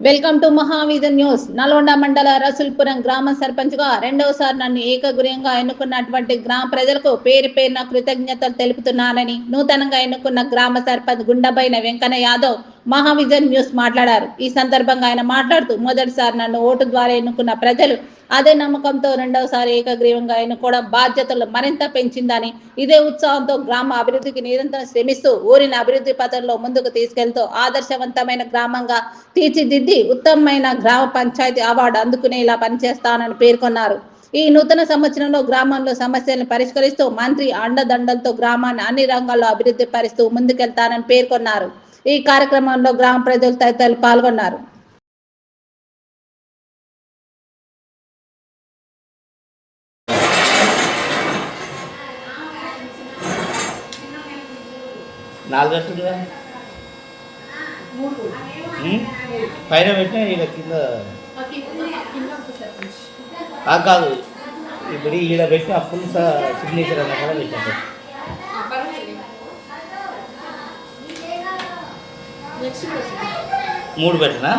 Welcome to Mahavision news. Nalgonda మండల రసూల్పురం గ్రామ సర్పంచ్గా రెండవసారి నన్ను ఏకగ్రీవంగా ఎన్నుకున్నటువంటి గ్రామ ప్రజలకు పేరు పేరున కృతజ్ఞతలు తెలుపుతున్నానని నూతనంగా ఎన్నుకున్న గ్రామ సర్పంచ్ గుండబైన వెంకన్న యాదవ్ మహావిజన్ న్యూస్ మాట్లాడారు. ఈ సందర్భంగా ఆయన మాట్లాడుతూ మొదటిసారి నన్ను ఓటు ద్వారా ఎన్నుకున్న ప్రజలు అదే నమ్మకంతో రెండవసారి ఏకగ్రీవంగా ఎన్నుకోవడం బాధ్యతలు మరింత పెంచిందని, ఇదే ఉత్సాహంతో గ్రామ అభివృద్ధికి నిరంతరం శ్రమిస్తూ ఊరిని అభివృద్ధి పథంలో ముందుకు తీసుకెళ్తూ ఆదర్శవంతమైన గ్రామంగా తీర్చిదిద్ది ఉత్తమమైన గ్రామ పంచాయతీ అవార్డు అందుకునేలా పనిచేస్తానని పేర్కొన్నారు. ఈ నూతన సంవత్సరంలో గ్రామంలో సమస్యలను పరిష్కరిస్తూ మంత్రి అండదండలతో గ్రామాన్ని అన్ని రంగాల్లో అభివృద్ధి పరుస్తూ ముందుకెళ్తానని పేర్కొన్నారు. ఈ కార్యక్రమంలో గ్రామ ప్రజలు తదితరులు పాల్గొన్నారు. పైన పెట్టినా ఈడ కింద కాదు, ఇప్పుడు ఈడ పెట్టి అప్పులు సిగ్నేచర్ అన్న కూడా పెట్టారు. మూడు పెట్టినా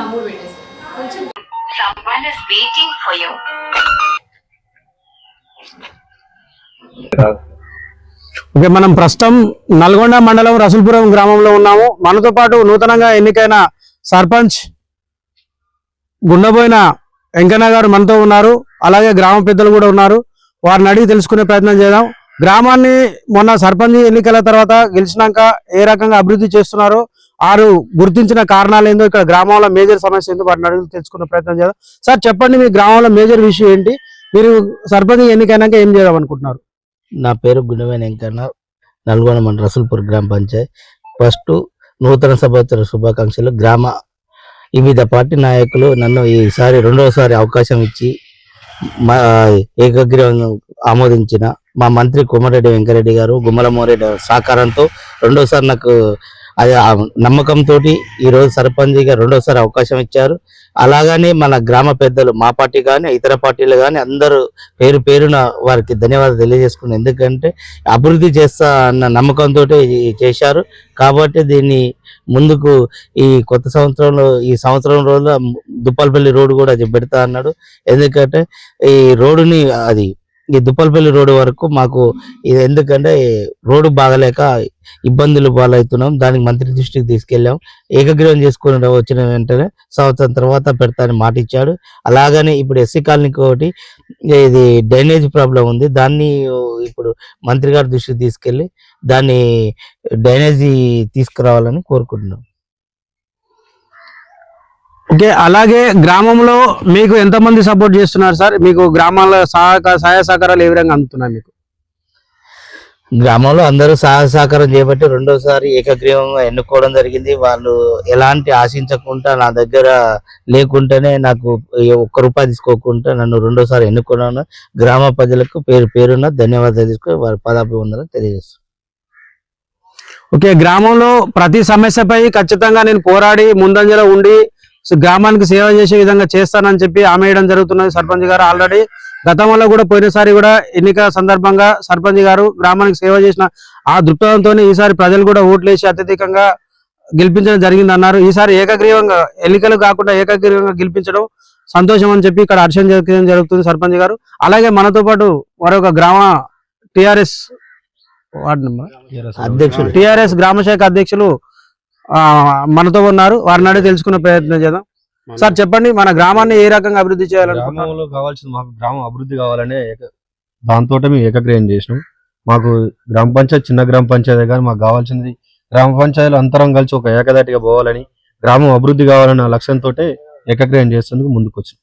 ఓకే, మనం ప్రస్తుతం నల్గొండ మండలం రసూల్పురం గ్రామంలో ఉన్నాము. మనతో పాటు నూతనంగా ఎన్నికైన సర్పంచ్ గుండబోయిన వెంకన్న గారు మనతో ఉన్నారు. అలాగే గ్రామ పెద్దలు కూడా ఉన్నారు. వారిని అడిగి తెలుసుకునే ప్రయత్నం చేద్దాం. గ్రామాన్ని మొన్న సర్పంచ్ ఎన్నికల తర్వాత గెలిచినాక ఏ రకంగా అభివృద్ధి చేస్తున్నారో, వారు గుర్తించిన కారణాలు ఏందో, ఇక్కడ గ్రామంలో మేజర్ సమస్య ఏందో వాటిని అడిగి తెలుసుకునే ప్రయత్నం చేద్దాం. సార్ చెప్పండి, మీ గ్రామంలో మేజర్ విషయం ఏంటి? మీరు సర్పంచ్ ఎన్నికైనాక ఏం చేద్దాం అనుకుంటున్నారు? నా పేరు గుండబోయిన వెంకన్న, నల్గొండ మండలం రసూల్పూర్ గ్రామ పంచాయత్. ఫస్ట్ నూతన సంవత్సర శుభాకాంక్షలు. గ్రామ వివిధ పార్టీ నాయకులు నన్ను ఈసారి రెండవసారి అవకాశం ఇచ్చి ఏకగ్రీవంగా ఆమోదించిన మా మంత్రి కోమరెడ్డి వెంకరెడ్డి గారు, గుమ్మల మోరెడ్డి సహకారంతో రెండోసారి నాకు అది నమ్మకంతో ఈరోజు సర్పంచ్గా రెండోసారి అవకాశం ఇచ్చారు. అలాగనే మన గ్రామ పెద్దలు, మా పార్టీ కానీ ఇతర పార్టీలు కానీ అందరూ పేరు పేరున వారికి ధన్యవాదాలు తెలియజేసుకున్నాను. ఎందుకంటే అభివృద్ధి చేస్తా అన్న నమ్మకంతో చేశారు. కాబట్టి దీన్ని ముందుకు ఈ కొత్త సంవత్సరంలో, ఈ సంవత్సరం రోజుల్లో దుప్పలపల్లి రోడ్డు కూడా పెడతా అన్నాడు. ఎందుకంటే ఈ రోడ్డుని ఈ దుప్పలపల్లి రోడ్డు వరకు మాకు ఎందుకంటే రోడ్డు బాగలేక ఇబ్బందులు పాలవుతున్నాం. దానికి మంత్రి దృష్టికి తీసుకెళ్ళాం. ఏకగ్రీవం చేసుకుని వచ్చిన వెంటనే సంవత్సరం తర్వాత పెడతానని మాట ఇచ్చాడు. అలాగనే ఇప్పుడు ఎస్సీ కాలనీకి ఒకటి ఇది డ్రైనేజ్ ప్రాబ్లం ఉంది. దాన్ని ఇప్పుడు మంత్రి గారి దృష్టికి తీసుకెళ్ళి దాన్ని డ్రైనేజీ తీసుకురావాలని కోరుకుంటున్నాం. ఓకే, అలాగే గ్రామంలో మీకు ఎంతమంది సపోర్ట్ చేస్తున్నారు సార్? మీకు గ్రామాల సహాయ సహకారాలు ఏ విధంగా అందుతున్నాయి? మీకు గ్రామంలో అందరూ సహాయ సహకారం చేపట్టి రెండోసారి ఏకగ్రీవంగా ఎన్నుకోవడం జరిగింది. వాళ్ళు ఎలాంటి ఆశించకుండా నా దగ్గర లేకుండానే నాకు ₹1 తీసుకోకుండా నన్ను రెండోసారి ఎన్నుకున్నాను. గ్రామ ప్రజలకు పేరు పేరున ధన్యవాదాలు తీసుకుని వారి పదాభివందనం తెలియజేస్తాను. ఓకే, గ్రామంలో ప్రతి సమస్యపై ఖచ్చితంగా నేను పోరాడి ముందంజలో ఉండి గ్రామానికి సేవ చేసే విధంగా చేస్తానని చెప్పి హామీ ఇవ్వడం జరుగుతున్నది సర్పంచ్ గారు. ఆల్రెడీ గతంలో కూడా పోయినసారి కూడా ఎన్నికల సందర్భంగా సర్పంచ్ గారు గ్రామానికి సేవ చేసిన ఆ దృక్పథంతో ఈసారి ప్రజలు కూడా ఓట్లేసి అత్యధికంగా గెలిపించడం జరిగింది అన్నారు. ఈసారి ఏకగ్రీవంగా ఎన్నికలు కాకుండా ఏకగ్రీవంగా గెలిపించడం సంతోషం అని చెప్పి ఇక్కడ హర్షం జరుగుతుంది సర్పంచ్ గారు. అలాగే మనతో పాటు మరొక గ్రామ టిఆర్ఎస్ వార్డు నెంబర్ అధ్యక్షులు, టిఆర్ఎస్ గ్రామ శాఖ అధ్యక్షులు మనతో ఉన్నారు. వారిని అడిగి తెలుసుకునే ప్రయత్నం చేద్దాం. సార్ చెప్పండి, మన గ్రామాన్ని ఏ రకంగా అభివృద్ధి చేయాలని? గ్రామంలో కావాల్సింది, మాకు గ్రామం అభివృద్ధి కావాలనే దాంతో మేము ఏకగ్రీవం చేసినాం. మాకు గ్రామ పంచాయతీ చిన్న గ్రామ పంచాయతీ కానీ మాకు కావాల్సింది గ్రామ పంచాయతీలు అందరం కలిసి ఒక ఏకదాటిగా పోవాలని, గ్రామం అభివృద్ధి కావాలన్న లక్ష్యంతో ఏకగ్రీవం చేసేందుకు ముందుకు వచ్చాం.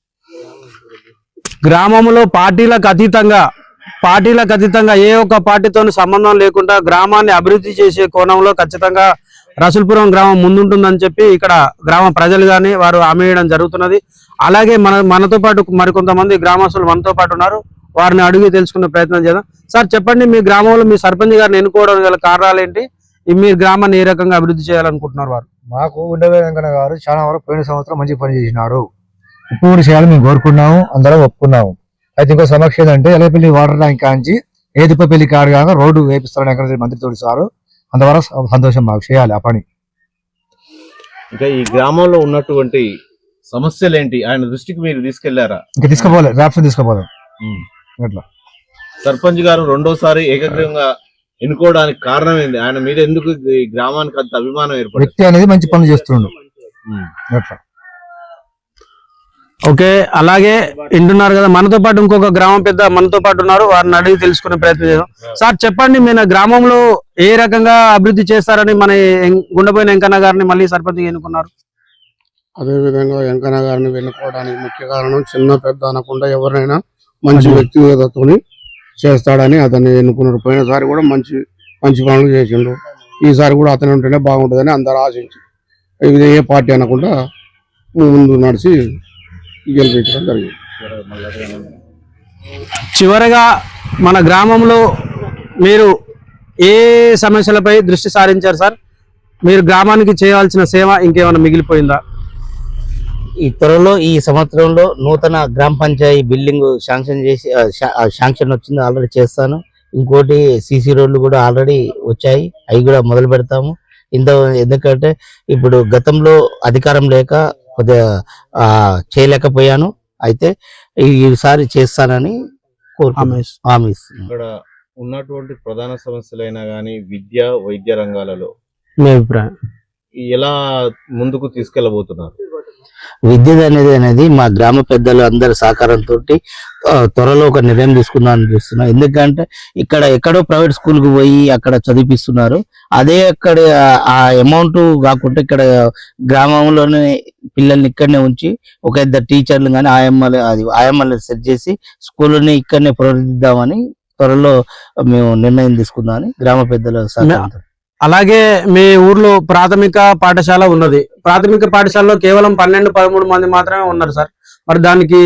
గ్రామంలో పార్టీలకు అతీతంగా ఏ ఒక్క పార్టీతో సంబంధం లేకుండా గ్రామాన్ని అభివృద్ధి చేసే కోణంలో ఖచ్చితంగా రసూల్పురం గ్రామం ముందుంటుందని చెప్పి ఇక్కడ గ్రామ ప్రజలు కానీ వారు హామీ ఇవ్వడం జరుగుతున్నది. అలాగే మనతో పాటు మరికొంతమంది గ్రామస్తులు మనతో పాటు ఉన్నారు. వారిని అడిగి తెలుసుకునే ప్రయత్నం చేద్దాం. సార్ చెప్పండి, మీ గ్రామంలో మీ సర్పంచ్ గారిని ఎన్నుకోవడం గల కారణాలు ఏంటి? మీ గ్రామాన్ని ఏ రకంగా అభివృద్ధి చేయాలనుకుంటున్నారు? వారు మాకు గుండబోయిన వెంకన్న గారు చాలా వరకు పోయిన సంవత్సరం మంచి పని చేసినాడు. ఇప్పుడు చేయాలని మేము కోరుకున్నాము, అందరం ఒప్పుకున్నాము. అయితే ఇంకో సమస్య ఏంటంటే ఎలపల్లి వాటర్ ట్యాంక్ కాంచి ఏదుపల్లి కాడు కాక రోడ్డు వేపిస్తారని వెంకటరెడ్డి మంత్రితో సారు, అంతవరకు సంతోషం మాకు చేయాలి ఆ పని. ఇంకా ఈ గ్రామంలో ఉన్నటువంటి సమస్యలు ఏంటి ఆయన దృష్టికి మీరు తీసుకెళ్లారా? ఇంకా తీసుకోపోలే, ర్యాప్స్ తీసుకోపోలే. అట్లా సర్పంచ్ గారు రెండోసారి ఏకగ్రీవంగా ఎన్నుకోవడానికి కారణం ఏంది? ఆయన మీద ఎందుకు ఈ గ్రామానికి అంత అభిమానం ఏర్పడింది? వ్యక్తి అనేది మంచి పనులు చేస్తుండు అట్లా. ఓకే, అలాగే వింటున్నారు కదా, మనతో పాటు ఇంకొక గ్రామం పెద్ద మనతో పాటు ఉన్నారు, వారిని అడిగి తెలుసుకునే ప్రయత్నం చేద్దాం. సార్ చెప్పండి, మన గ్రామంలో ఏ రకంగా అభివృద్ధి చేస్తారని మన గుండెపోయిన వెంకన్న గారిని మళ్ళీ సర్పంచ్ ఎన్నుకున్నారు? అదేవిధంగా వెంకన్న గారిని వెన్నుకోవడానికి ముఖ్య కారణం చిన్న పెద్ద అనకుండా ఎవరైనా మంచి వ్యక్తిగతతోని చేస్తాడని అతన్ని ఎన్నుకున్నారు. పోయినసారి కూడా మంచి మంచి పనులు చేసిండు. ఈసారి కూడా అతను ఉంటేనే బాగుంటుందని అందరు ఆశించి ఇది ఏ పార్టీ అనకుండా ముందు నడిచి గెలిపించడం జరిగింది. చివరగా మన గ్రామంలో మీరు ఏ సమస్యలపై దృష్టి సారించారు సార్? మీరు గ్రామానికి చేయాల్సిన సేవ ఇంకేమైనా మిగిలిపోయిందా? ఈ త్వరలో ఈ సంవత్సరంలో నూతన గ్రామ పంచాయతీ బిల్డింగ్ శాంక్షన్ చేసి శాంక్షన్ వచ్చింది, ఆల్రెడీ చేస్తాను. ఇంకోటి సీసీ రోడ్లు కూడా ఆల్రెడీ వచ్చాయి, అవి కూడా మొదలు పెడతాము. ఎందుకంటే ఇప్పుడు గతంలో అధికారం లేక కొద్దిగా చేయలేకపోయాను, అయితే ఈసారి చేస్తానని హామీ ఇస్తున్నాను. ఇక్కడ ఉన్నటువంటి ప్రధాన సమస్యలైనా గానీ విద్య, వైద్య రంగాలలో మీ అభిప్రాయం ఎలా ముందుకు తీసుకెళ్లబోతున్నారు? విద్య అనేది మా గ్రామ పెద్దలు అందరి సహకారంతో త్వరలో ఒక నిర్ణయం తీసుకుందామని చూస్తున్నా. ఎందుకంటే ఇక్కడ ఎక్కడో ప్రైవేట్ స్కూల్ కు పోయి అక్కడ చదివిస్తున్నారు, అదే అక్కడ ఆ అమౌంట్ కాకుండా ఇక్కడ గ్రామంలోనే పిల్లల్ని ఇక్కడనే ఉంచి ఒక ఇద్దరు టీచర్లు కానీ ఆయమ్మల్ని సెట్ చేసి స్కూల్ని ఇక్కడనే పునరుద్ధిద్దామని త్వరలో మేము నిర్ణయం తీసుకుందామని గ్రామ పెద్దల సహకారంతో. అలాగే మీ ఊర్లో ప్రాథమిక పాఠశాల ఉన్నది, ప్రాథమిక పాఠశాలలో కేవలం 12-13 మంది మాత్రమే ఉన్నారు సార్. మరి దానికి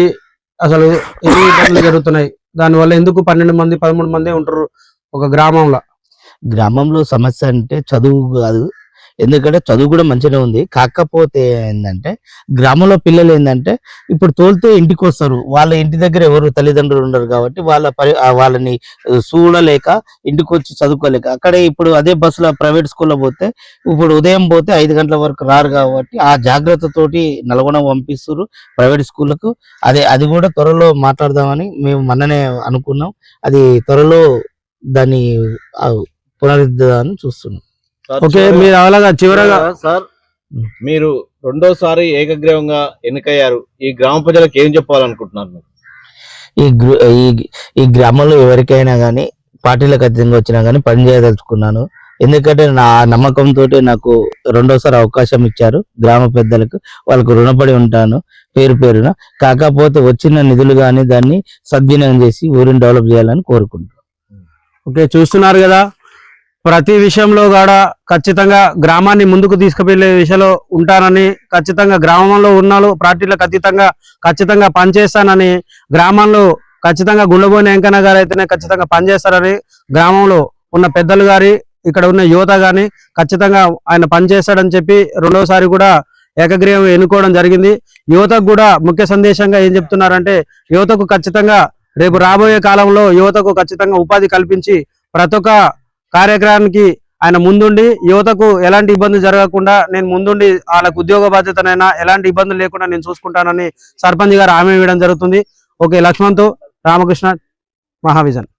అసలు ఎన్ని ఇబ్బందులు జరుగుతున్నాయి? దానివల్ల ఎందుకు 12 మంది 13 మంది ఉంటారు ఒక గ్రామంలో సమస్య అంటే చదువు కాదు, ఎందుకంటే చదువు కూడా మంచిగా ఉంది. కాకపోతే ఏంటంటే గ్రామంలో పిల్లలు ఏంటంటే ఇప్పుడు తోలితే ఇంటికి వస్తారు, వాళ్ళ ఇంటి దగ్గర ఎవరు తల్లిదండ్రులు ఉండరు కాబట్టి వాళ్ళని చూడలేక ఇంటికి వచ్చి చదువుకోలేక అక్కడే ఇప్పుడు అదే బస్సులో ప్రైవేట్ స్కూల్లో పోతే ఇప్పుడు ఉదయం పోతే 5 గంటల వరకు రారు కాబట్టి ఆ జాగ్రత్తతోటి నల్గొండ పంపిస్తారు ప్రైవేట్ స్కూళ్ళకు. అది కూడా త్వరలో మాట్లాడదామని మేము మొన్ననే అనుకున్నాం, అది త్వరలో దాన్ని పునరుద్ధరణని చూస్తున్నాం. ఓకే, మీరు అలాగా చివరగా సార్ మీరు రెండోసారి ఏకగ్రీవంగా ఎన్నికయ్యారు, ఈ గ్రామ ప్రజలకు ఏం చెప్పాలనుకుంటున్నారు? ఈ గ్రామంలో ఎవరికైనా కానీ పార్టీలకు అతీతంగా వచ్చినా కానీ పని చేయదలుచుకున్నాను. ఎందుకంటే నా నమ్మకంతో నాకు రెండోసారి అవకాశం ఇచ్చారు గ్రామ పెద్దలకు, వాళ్ళకు రుణపడి ఉంటాను పేరున. కాకపోతే వచ్చిన నిధులు కానీ దాన్ని సద్వినియోగం చేసి ఊరిని డెవలప్ చేయాలని కోరుకుంటున్నాను. ఓకే, చూస్తున్నారు కదా, ప్రతి విషయంలో కూడా ఖచ్చితంగా గ్రామాన్ని ముందుకు తీసుకువెళ్లే విషయంలో ఉంటానని, ఖచ్చితంగా గ్రామంలో ఉన్నాను పార్టీలకు అతీతంగా ఖచ్చితంగా పనిచేస్తానని, గ్రామంలో ఖచ్చితంగా గుండెపోయిన వెంకన్న గారు అయితేనే ఖచ్చితంగా పనిచేస్తారని, గ్రామంలో ఉన్న పెద్దలు గారి ఇక్కడ ఉన్న యువత గాని ఖచ్చితంగా ఆయన పనిచేస్తాడని చెప్పి రెండోసారి కూడా ఏకగ్రీవం ఎన్నుకోవడం జరిగింది. యువతకు కూడా ముఖ్య సందేశంగా ఏం చెప్తున్నారంటే, యువతకు ఖచ్చితంగా రేపు రాబోయే కాలంలో యువతకు ఖచ్చితంగా ఉపాధి కల్పించి ప్రతి ఒక్క కార్యక్రమానికి ఆయన ముందుండి యువతకు ఎలాంటి ఇబ్బంది జరగకుండా నేను ముందుండి వాళ్ళకు ఉద్యోగ బాధ్యతనైనా ఎలాంటి ఇబ్బందులు లేకుండా నేను చూసుకుంటానని సర్పంచ్ గారు హామీ ఇవ్వడం జరుగుతుంది. ఓకే, లక్ష్మణ్తో రామకృష్ణ, మహావిజన్.